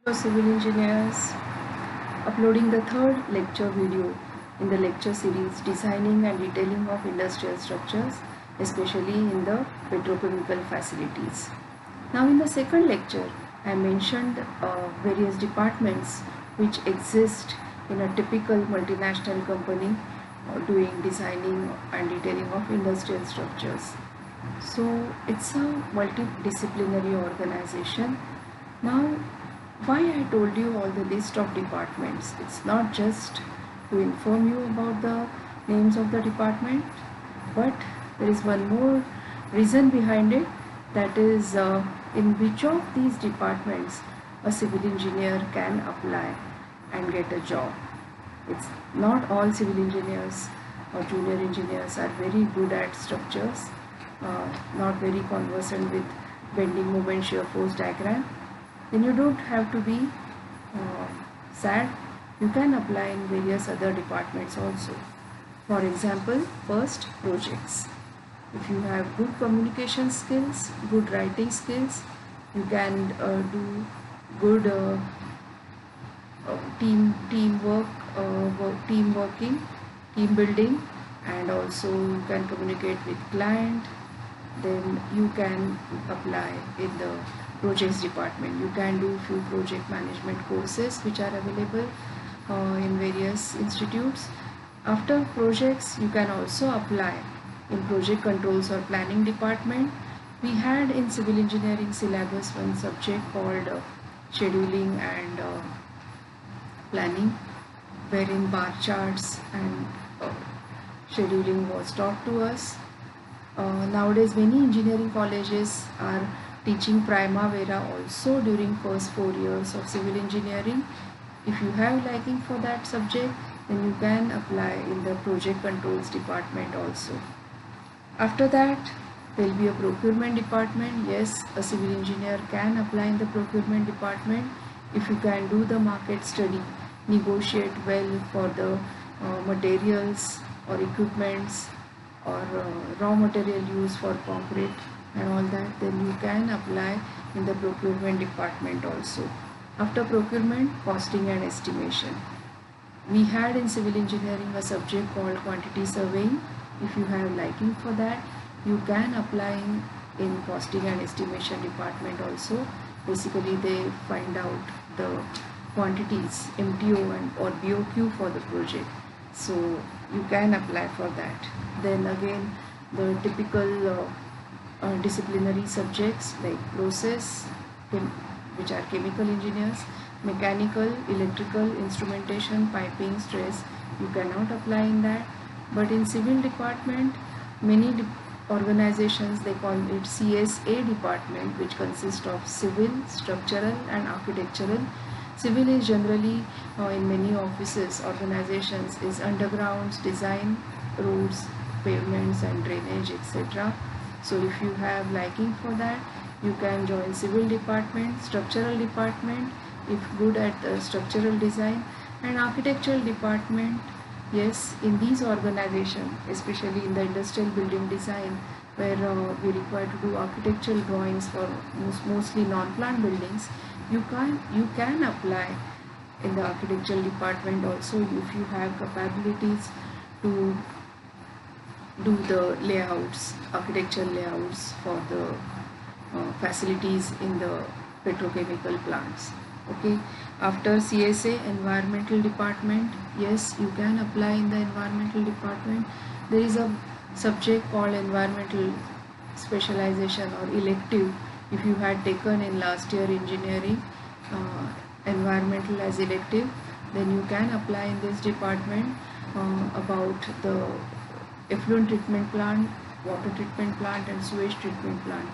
Hello civil engineers, uploading the third lecture video in the lecture series Designing and Detailing of Industrial Structures, especially in the petrochemical facilities. Now in the second lecture, I mentioned various departments which exist in a typical multinational company doing designing and detailing of industrial structures. So it's a multidisciplinary organization. Now, why I told you all the list of departments? It's not just to inform you about the names of the department, but there is one more reason behind it. That is, in which of these departments a civil engineer can apply and get a job. It's not all civil engineers or junior engineers are very good at structures, not very conversant with bending moment shear force diagram. Then you don't have to be uh, sad. You can apply in various other departments also. For example, first, projects. If you have good communication skills, good writing skills, you can do good teamwork, team working, team building, and also you can communicate with client. Then you can apply in the projects department. You can do few project management courses which are available in various institutes. After projects, you can also apply in project controls or planning department. We had in civil engineering syllabus one subject called scheduling and planning, wherein bar charts and scheduling was taught to us. Nowadays many engineering colleges are teaching primavera also during first 4 years of civil engineering. If you have liking for that subject, then you can apply in the project controls department also. After that, there will be a procurement department. Yes, a civil engineer can apply in the procurement department if you can do the market study, negotiate well for the materials or equipments or raw material used for concrete and all that, then you can apply in the procurement department also. After procurement, costing and estimation. We had in civil engineering a subject called quantity surveying. If you have liking for that, you can apply in costing and estimation department also. Basically they find out the quantities, MTO and or BOQ for the project. So you can apply for that. Then again, the typical disciplinary subjects like process, which are chemical engineers, mechanical, electrical, instrumentation, piping, stress, you cannot apply in that. But in civil department, many organizations, they call it CSA department, which consists of civil, structural and architectural. Civil is generally in many offices, organizations, is undergrounds, design, roads, pavements and drainage, etc. So if you have liking for that, you can join civil department, structural department if good at the structural design, and architectural department. Yes, in these organizations, especially in the industrial building design, where we require to do architectural drawings for mostly non-plant buildings, you can apply in the architectural department also if you have capabilities to do the layouts, architectural layouts for the facilities in the petrochemical plants. Okay, after CSA, environmental department. Yes, you can apply in the environmental department. There is a subject called environmental specialization or elective. If you had taken in last year engineering environmental as elective, then you can apply in this department about the effluent treatment plant, water treatment plant and sewage treatment plant.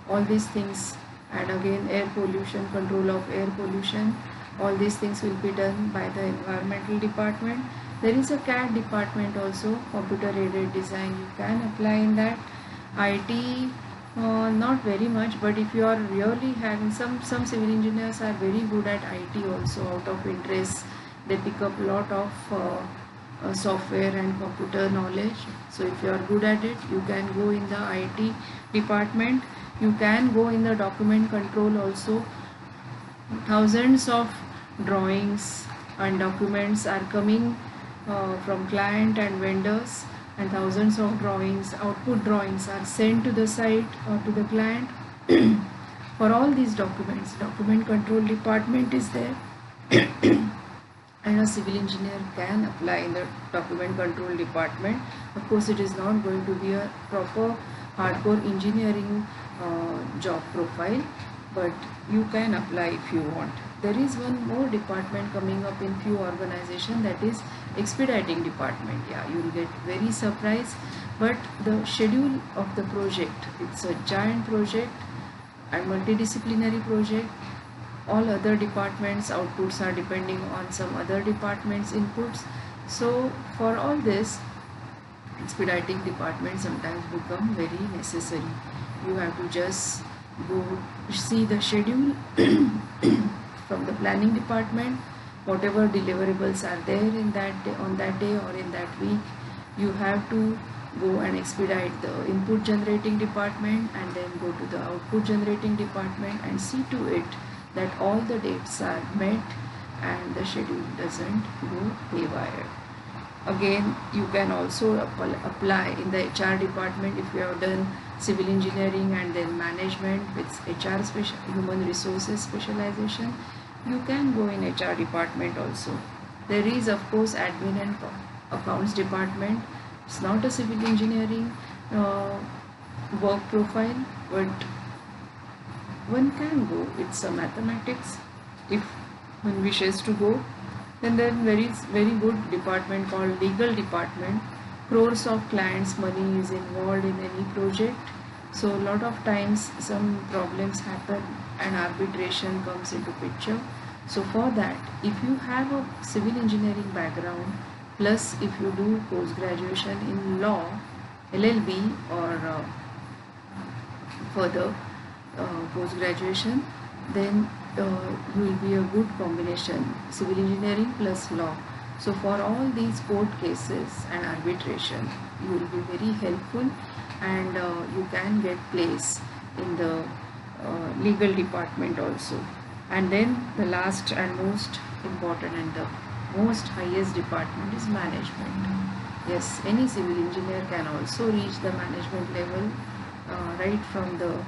All these things, and again air pollution, control of air pollution, all these things will be done by the environmental department. There is a CAD department also, computer aided design, you can apply in that. IT, not very much, but if you are really having some civil engineers are very good at IT also, out of interest they pick up a lot of software and computer knowledge. So if you are good at it, you can go in the IT department. You can go in the document control also. Thousands of drawings and documents are coming from client and vendors, and thousands of drawings, output drawings, are sent to the site or to the client. For all these documents, document control department is there. And a civil engineer can apply in the document control department. Of course, it is not going to be a proper hardcore engineering job profile, but you can apply if you want. There is one more department coming up in few organizations, that is expediting department. Yeah, you will get very surprised, but the schedule of the project, it's a giant project and multidisciplinary project. All other departments outputs are depending on some other departments inputs. So for all this, expediting department sometimes become very necessary. You have to just go see the schedule from the planning department, whatever deliverables are there in that day, on that day or in that week. You have to go and expedite the input generating department and then go to the output generating department and see to it that all the dates are met and the schedule doesn't go haywire. Again, you can also apply in the HR department if you have done civil engineering and then management with HR human resources specialization. You can go in HR department also. There is of course admin and accounts department. It's not a civil engineering work profile, but one can go. It's a mathematics if one wishes to go. Then there is very good department called legal department. Crores of clients' money is involved in any project. So a lot of times some problems happen and arbitration comes into picture. So for that, if you have a civil engineering background, plus if you do post-graduation in law, LLB or further post-graduation, then you will be a good combination, civil engineering plus law. So for all these court cases and arbitration, you will be very helpful, and you can get place in the legal department also. And then the last and most important and the most highest department is management. Yes, any civil engineer can also reach the management level, right from the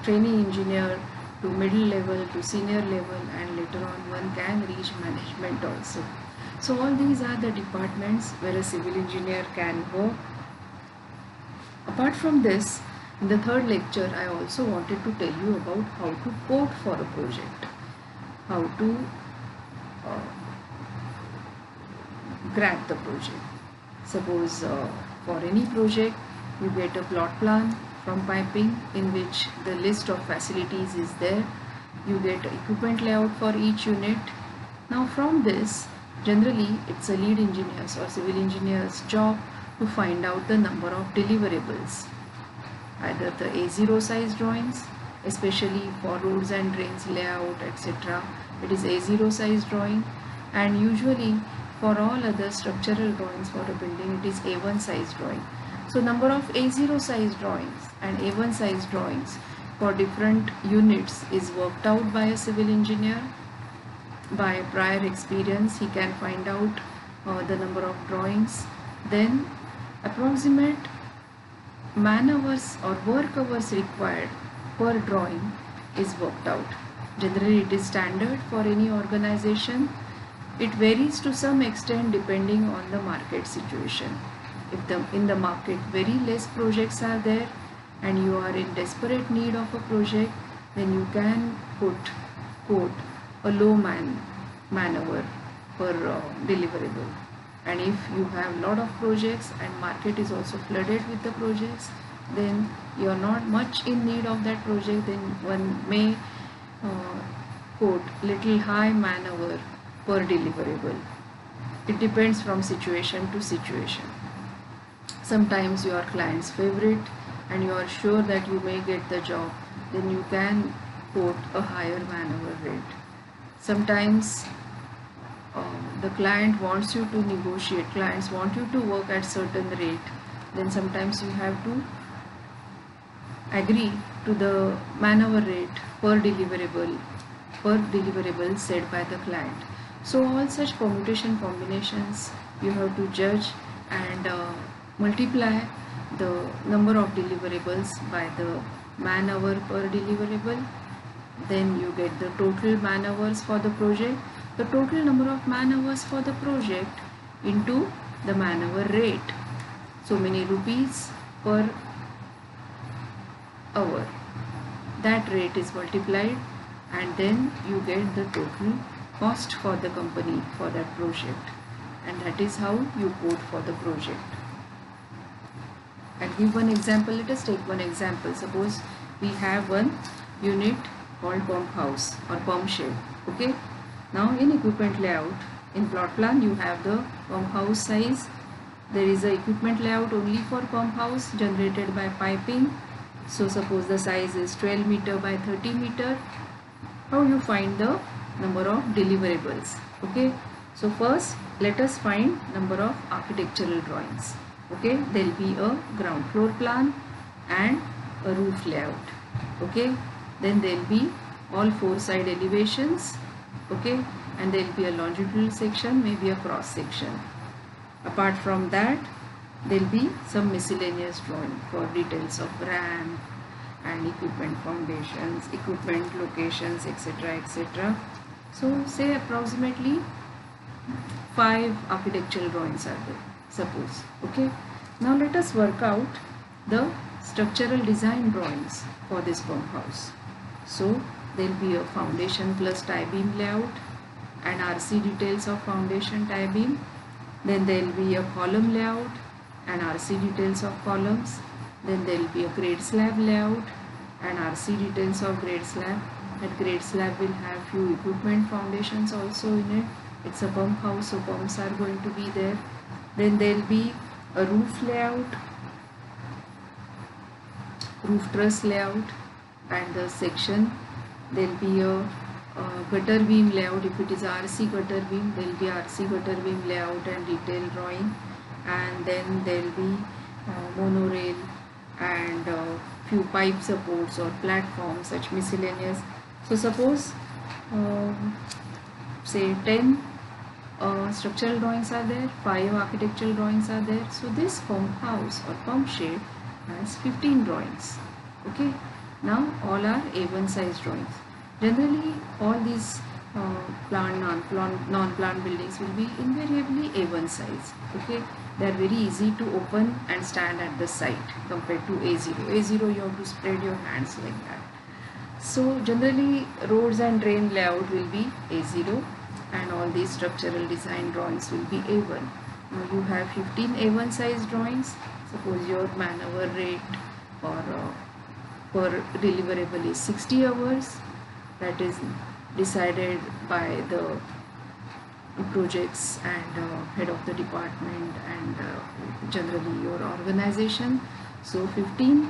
trainee engineer to middle level to senior level, and later on one can reach management also. So all these are the departments where a civil engineer can work. Apart from this, in the third lecture I also wanted to tell you about how to quote for a project, how to grab the project. Suppose for any project you get a plot plan from piping in which the list of facilities is there. You get equipment layout for each unit. Now from this, generally it's a lead engineer's or civil engineer's job to find out the number of deliverables, either the A0 size drawings, especially for roads and drains layout, etc. It is A0 size drawing, and usually for all other structural drawings for a building it is A1 size drawing. So number of A0 size drawings and A1 size drawings for different units is worked out by a civil engineer. By prior experience he can find out the number of drawings. Then approximate man hours or work hours required per drawing is worked out. Generally it is standard for any organization. It varies to some extent depending on the market situation. If in the market very less projects are there and you are in desperate need of a project, then you can quote a low man hour per deliverable. And if you have lot of projects and market is also flooded with the projects, then you are not much in need of that project, then one may quote little high man hour per deliverable. It depends from situation to situation. Sometimes you are client's favorite and you are sure that you may get the job, then you can quote a higher man-hour rate. Sometimes the client wants you to negotiate, clients want you to work at certain rate, then sometimes you have to agree to the man-hour rate per deliverable per deliverable set by the client. So all such permutation combinations you have to judge and multiply the number of deliverables by the man hour per deliverable. Then you get the total man hours for the project, the total number of man hours for the project into the man hour rate. So many rupees per hour. That rate is multiplied and then you get the total cost for the company for that project. And that is how you quote for the project. I'll give one example. Let us take one example. Suppose we have one unit called pump house or pump shed. Okay. Now in equipment layout, in plot plan you have the pump house size. There is a equipment layout only for pump house generated by piping. So suppose the size is 12 meter by 30 meter. How you find the number of deliverables? Okay. So first let us find number of architectural drawings. Okay. There will be a ground floor plan and a roof layout. Okay. Then there will be all four side elevations. Okay. And there will be a longitudinal section, maybe a cross section. Apart from that, there will be some miscellaneous drawing for details of ramp and equipment foundations, equipment locations, etc. etc. So say approximately 5 architectural drawings are there, suppose. Okay. Now let us work out the structural design drawings for this pump house. So there will be a foundation plus tie beam layout and RC details of foundation tie beam. Then there will be a column layout and RC details of columns. Then there will be a grade slab layout and RC details of grade slab. That grade slab will have few equipment foundations also in it. It's a pump house, so pumps are going to be there. Then there will be a roof layout, roof truss layout, and the section. There will be a gutter beam layout. If it is RC gutter beam, there will be RC gutter beam layout and detail drawing. And then there will be monorail and few pipe supports or platforms, such miscellaneous. So suppose say 10 structural drawings are there, 5 architectural drawings are there. So this pump house or pump shed has 15 drawings. Okay. Now all are A1 size drawings. Generally all these planned, non-planned buildings will be invariably A1 size. Okay. They are very easy to open and stand at the site compared to A0. A0 you have to spread your hands like that. So generally roads and drain layout will be A0 and all these structural design drawings will be A1. Now you have 15 A1 size drawings. Suppose your man hour rate or per deliverable is 60 hours. That is decided by the projects and head of the department and generally your organization. So 15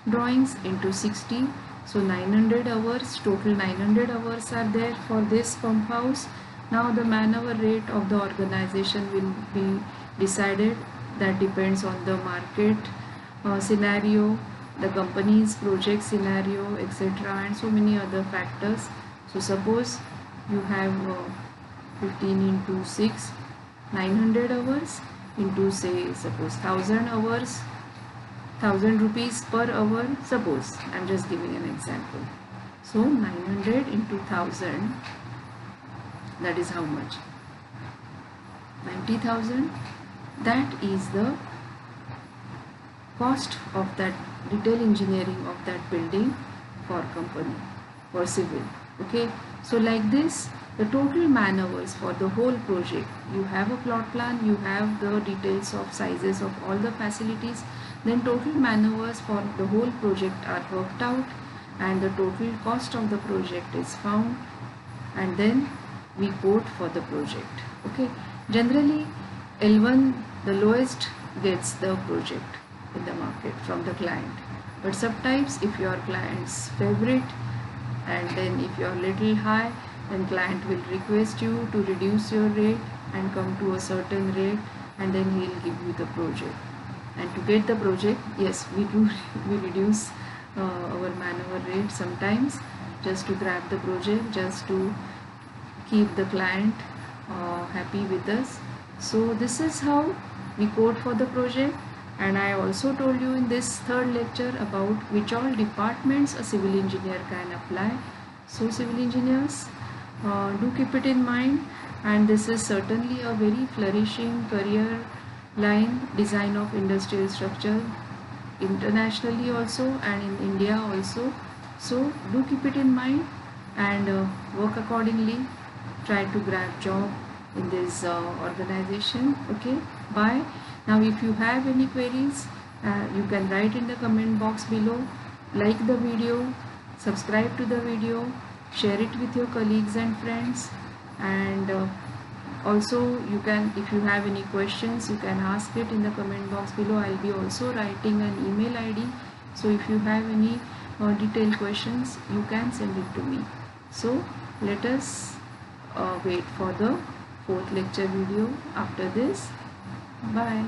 drawings into 60, so 900 hours, total 900 hours are there for this pump house. Now the man hour rate of the organization will be decided. That depends on the market scenario, the company's project scenario, etc. and so many other factors. So suppose you have 15 into 6, 900 hours into say suppose 1000 hours, 1000 rupees per hour. Suppose I am just giving an example. So 900 into 1000, that is how much? 90,000. That is the cost of that detail engineering of that building for company, for civil. Okay. So like this, the total man hours for the whole project, you have a plot plan, you have the details of sizes of all the facilities, then total man hours for the whole project are worked out and the total cost of the project is found, and then we quote for the project. Okay. Generally L1, the lowest, gets the project in the market from the client, but sometimes if your client's favorite and then if you are little high, then client will request you to reduce your rate and come to a certain rate, and then he will give you the project. And to get the project, yes, we reduce our man hour rate sometimes, just to grab the project, just to keep the client happy with us. So this is how we code for the project. And I also told you in this third lecture about which all departments a civil engineer can apply. So civil engineers, do keep it in mind, and this is certainly a very flourishing career line, design of industrial structure internationally also and in India also. So do keep it in mind and work accordingly. Try to grab job in this organization. Okay, bye. Now if you have any queries, you can write in the comment box below. Like the video, subscribe to the video, share it with your colleagues and friends, and also you can, if you have any questions, you can ask it in the comment box below. I'll be also writing an email ID, so if you have any detailed questions, you can send it to me. So let us wait for the fourth lecture video after this. Bye.